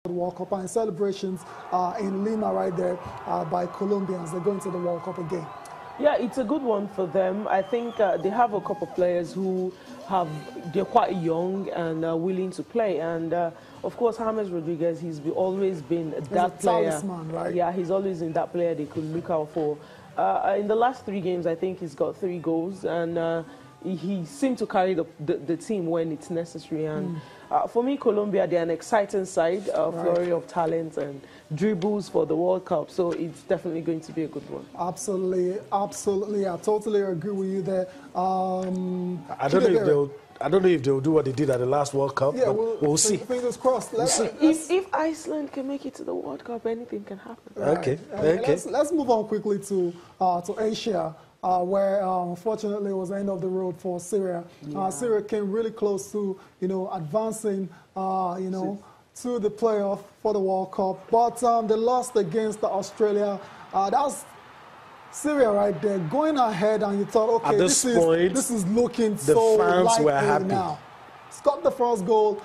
World Cup and celebrations in Lima right there by Colombians. They're going to the World Cup again. Yeah, it's a good one for them. I think they have a couple of players who they're quite young and willing to play. And of course, James Rodriguez, he's always been that player. Talisman, right? Yeah, he's always been that player they could look out for. In the last 3 games, I think he's got 3 goals, and he seemed to carry the team when it's necessary. And for me, Colombia, they're an exciting side, flurry of talent and dribbles for the World Cup. So it's definitely going to be a good one. Absolutely, absolutely. I totally agree with you there. I don't know if they'll do what they did at the last World Cup. Yeah, but we'll see. Fingers crossed. If Iceland can make it to the World Cup, anything can happen. Right. Okay. Let's move on quickly to Asia. Where unfortunately it was the end of the road for Syria. Yeah. Syria came really close to, advancing, to the playoff for the World Cup, but they lost against Australia. That's Syria right there, going ahead, and you thought, okay, this is looking so likely now. Scored the first goal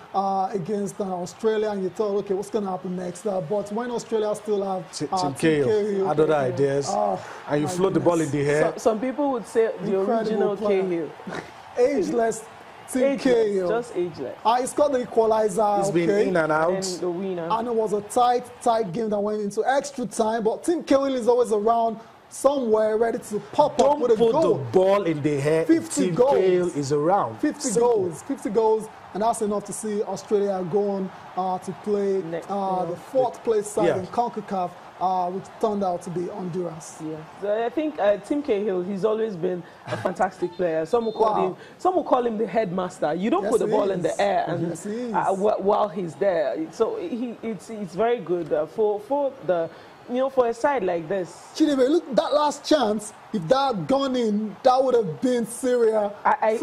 against Australia, and you thought, okay, what's going to happen next? But when Australia still have Tim Cahill, other ideas, and you float the ball in the air. Some people would say the original Cahill. Ageless Tim Cahill. Just ageless. He scored the equalizer. He's been in and out. And the winner. And it was a tight game that went into extra time, but Tim Cahill is always around somewhere ready to pop up with a goal. Don't put the ball in the air. 50 Tim goals. Cahill is around. 50 goals, and that's enough to see Australia go on to play the 4th place side in CONCACAF, which turned out to be Honduras. Yeah, so I think Tim Cahill, he's always been a fantastic player. Some will call him the headmaster. You don't put the ball in the air and while he's there. So it's very good for the. For a side like this. Chinebe, look, that last chance, if that had gone in, that would have been Syria. I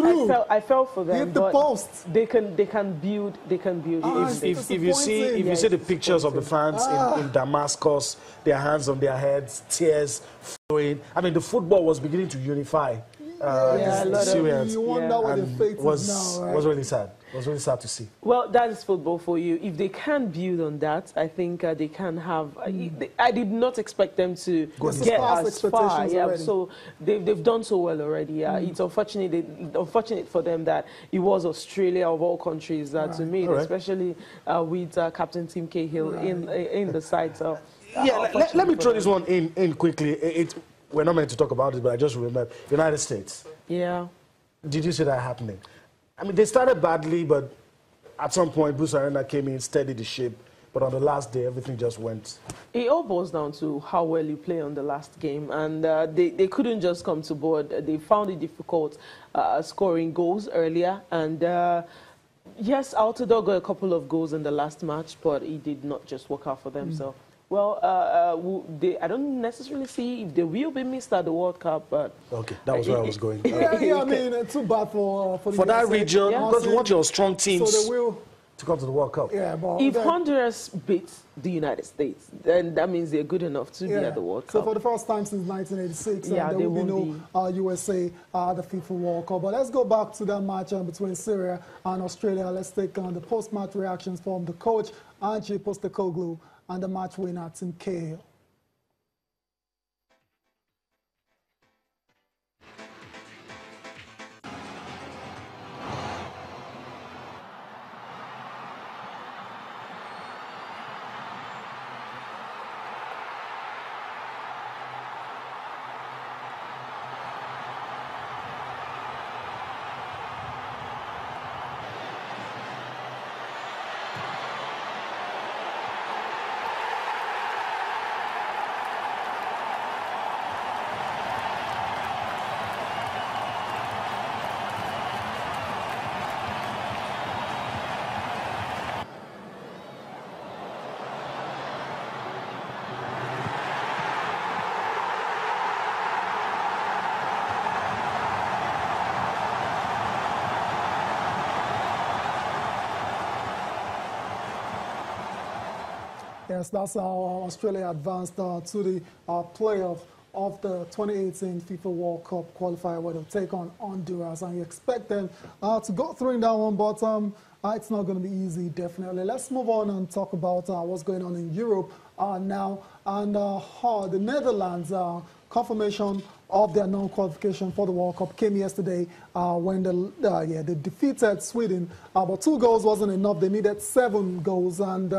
felt for them. Hit the post. They can build. If you see the pictures of the fans in Damascus, their hands on their heads, tears flowing. I mean, the football was beginning to unify. Syrians. You wonder what their fate is now, right? Was really sad. It was really sad to see. Well, that is football for you. If they can build on that, I think they can have. I did not expect them to get as far. Yeah, so they've done so well already. Yeah, it's unfortunate for them that it was Australia of all countries that made, especially with Captain Tim Cahill in the side. So let me throw this one in quickly. We're not meant to talk about it, but I just remember United States. Yeah. Did you see that happening? I mean, they started badly, but at some point, Bruce Arena came in, steadied the ship. But on the last day, everything just went. It all boils down to how well you play on the last game. And they couldn't just come to board. They found it difficult scoring goals earlier. And yes, Altidore got a couple of goals in the last match, but it did not just work out for them. So. Well, I don't necessarily see if they will be missed at the World Cup, but... Okay, that was where I was going. I mean, too bad for that region, because you want your strong teams so they will to come to the World Cup. Yeah, but if Honduras beats the United States, then that means they're good enough to be at the World Cup. So for the first time since 1986, there will be no USA the FIFA World Cup. But let's go back to that match between Syria and Australia. Let's take on the post-match reactions from the coach, Ange Postecoglou, and the match winner, Tim Cahill. Yes, that's how Australia advanced to the playoff of the 2018 FIFA World Cup qualifier, where they'll take on Honduras. And you expect them to go through in that one, but It's not going to be easy, definitely. Let's move on and talk about what's going on in Europe now. And the Netherlands, confirmation of their non-qualification for the World Cup came yesterday when they defeated Sweden. But 2 goals wasn't enough. They needed 7 goals. And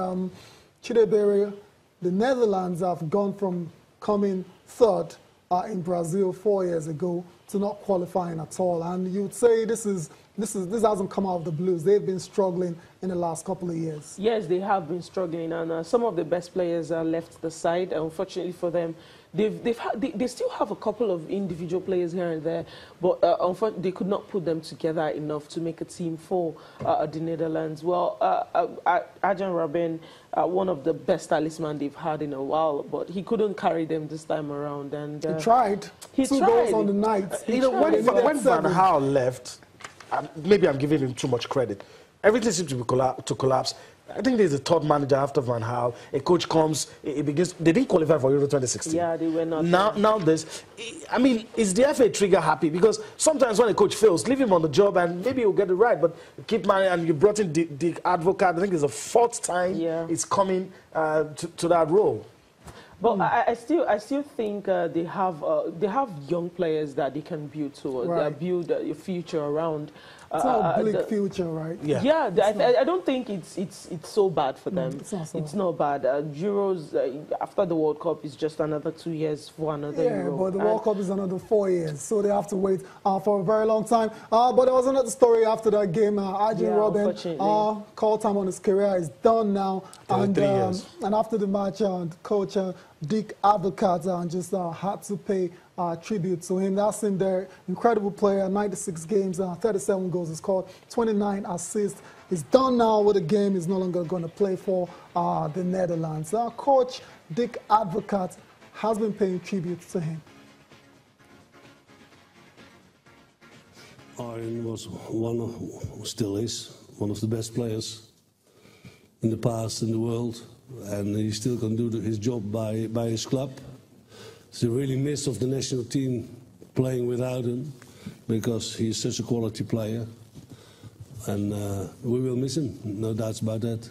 Chidebere, the Netherlands have gone from coming 3rd in Brazil 4 years ago to not qualifying at all. And you'd say this hasn't come out of the blues. They've been struggling in the last couple of years. Yes, they have been struggling, and some of the best players left the side. Unfortunately for them, they still have a couple of individual players here and there, but unfortunately they could not put them together enough to make a team for the Netherlands. Well, Arjen Robben, one of the best talisman they've had in a while, but he couldn't carry them this time around. And he tried. He 2 tried. goals on the night. When Van Gaal left, maybe I'm giving him too much credit. Everything seems to collapse. I think there's a 3rd manager after Van Gaal. A coach comes, it begins. They didn't qualify for Euro 2016. Yeah, they were not. Now this, I mean, is the FA trigger happy? Because sometimes when a coach fails, leave him on the job and maybe he'll get it right. But keep money, and you brought in the advocate. I think it's the 4th time it's coming to that role. But I still think they have young players that they can build towards, build a future around. It's not a bleak future, right? Yeah, I don't think it's so bad for them. It's not bad. Euros after the World Cup is just another 2 years for another Euro. Yeah, but the World Cup is another 4 years, so they have to wait for a very long time. But there was another story after that game. Arjen Robben, call time on his career is done now, and after the match, coach Dick Advocaat just had to pay tribute to him. That's him there. Incredible player, 96 games, 37 goals he scored, 29 assists. He's done now with the game. He's no longer going to play for the Netherlands. Coach Dick Advocaat has been paying tribute to him. Arjen was still is, one of the best players in the past in the world. And he still can do his job by his club. It's a really miss of the national team playing without him, because he is such a quality player. And we will miss him, no doubts about that.